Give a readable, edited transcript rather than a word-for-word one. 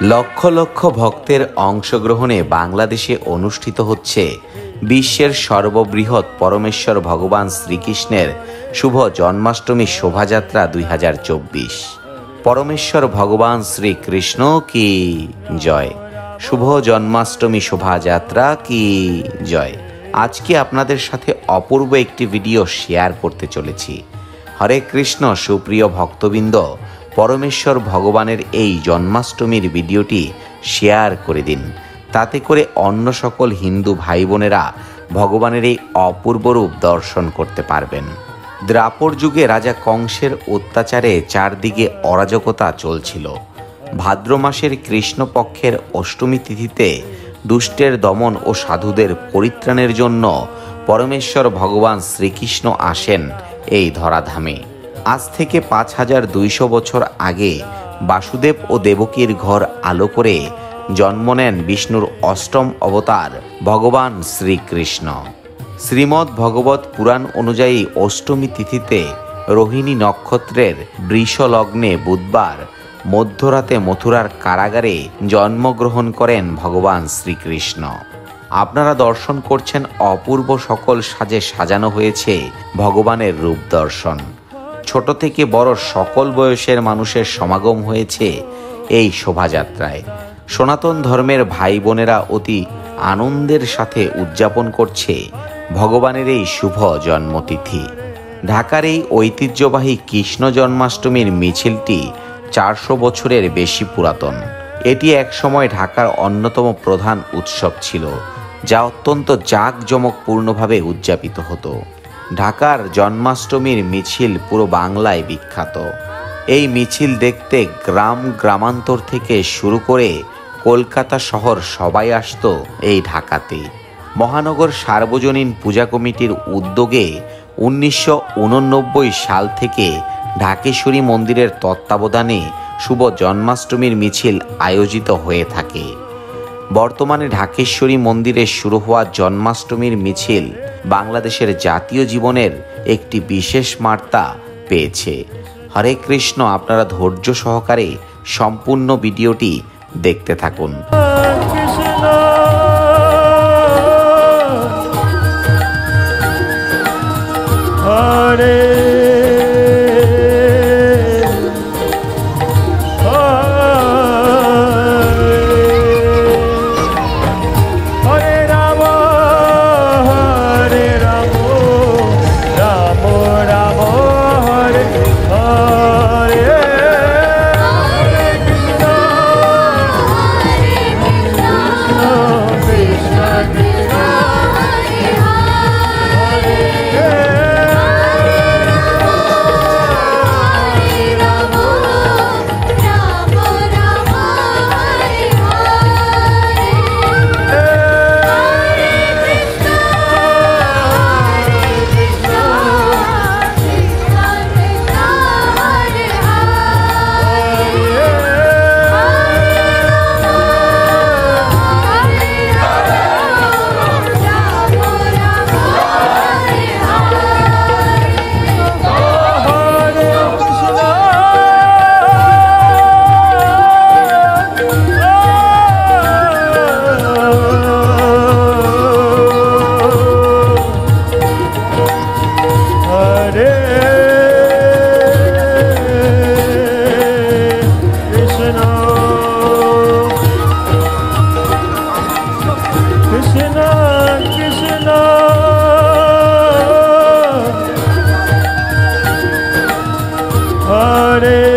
লক্ষ লক্ষ ভক্তের অংশগ্রহণে বাংলাদেশে অনুষ্ঠিত হচ্ছে বিশ্বের সর্ববৃহৎ পরমেশ্বর ভগবান শ্রীকৃষ্ণের শুভ জন্মাষ্টমী শোভাযাত্রা 2024। পরমেশ্বর ভগবান শ্রীকৃষ্ণ কি জয়। শুভ জন্মাষ্টমী শোভাযাত্রা কি জয়। আজকে আপনাদের সাথে অপূর্ব একটি ভিডিও শেয়ার করতে চলেছি। হরে কৃষ্ণ সুপ্রিয় ভক্তবৃন্দ, পরমেশ্বর ভগবানের এই জন্মাষ্টমীর ভিডিওটি শেয়ার করে দিন। তাতে করে অন্য সকল হিন্দু ভাই বোনেরা ভগবানের এই অপূর্ব রূপ দর্শন করতে পারবেন। দ্রাপর যুগে রাজা কংসের অত্যাচারে চারদিকে অরাজকতা চলছিল। ভাদ্র মাসের কৃষ্ণপক্ষের অষ্টমী তিথিতে দুষ্টের দমন ও সাধুদের পরিত্রাণের জন্য পরমেশ্বর ভগবান শ্রীকৃষ্ণ আসেন এই ধরাধামে। আজ থেকে 5200 বছর আগে বাসুদেব ও দেবকীর ঘর আলো করে জন্ম নেন বিষ্ণুর অষ্টম অবতার ভগবান শ্রীকৃষ্ণ। শ্রীমদ্ ভগবত পুরাণ অনুযায়ী অষ্টমী তিথিতে রোহিণী নক্ষত্রের বৃষ লগ্নে বুধবার মধ্যরাতে মথুরার কারাগারে জন্মগ্রহণ করেন ভগবান শ্রীকৃষ্ণ। আপনারা দর্শন করছেন অপূর্ব সকল সাজে সাজানো হয়েছে ভগবানের রূপ দর্শন। ছোট থেকে বড় সকল বয়সের মানুষের সমাগম হয়েছে এই শোভাযাত্রায়। সনাতন ধর্মের ভাই বোনেরা অতি আনন্দের সাথে উদযাপন করছে ভগবানের এই শুভ জন্মতিথি। ঢাকার এই ঐতিহ্যবাহী কৃষ্ণ জন্মাষ্টমীর মিছিলটি 400 বছরের বেশি পুরাতন। এটি একসময় ঢাকার অন্যতম প্রধান উৎসব ছিল, যা অত্যন্ত জাঁকজমকপূর্ণভাবে উদযাপিত হতো। ঢাকার জন্মাষ্টমীর মিছিল পুরো বাংলায় বিখ্যাত। এই মিছিল দেখতে গ্রাম গ্রামান্তর থেকে শুরু করে কলকাতা শহর সবাই আসত এই ঢাকাতে। মহানগর সার্বজনীন পূজা কমিটির উদ্যোগে 1989 সাল থেকে ঢাকেশ্বরী মন্দিরের তত্ত্বাবধানে শুভ জন্মাষ্টমীর মিছিল আয়োজিত হয়ে থাকে। বর্তমানে ঢাকেশ্বরী মন্দিরে শুরু হওয়া জন্মাষ্টমীর মিছিল বাংলাদেশের জাতীয় জীবনের একটি বিশেষ বার্তা পেয়েছে। হরে কৃষ্ণ, আপনারা ধৈর্য সহকারে সম্পূর্ণ ভিডিওটি দেখতে থাকুন। Hare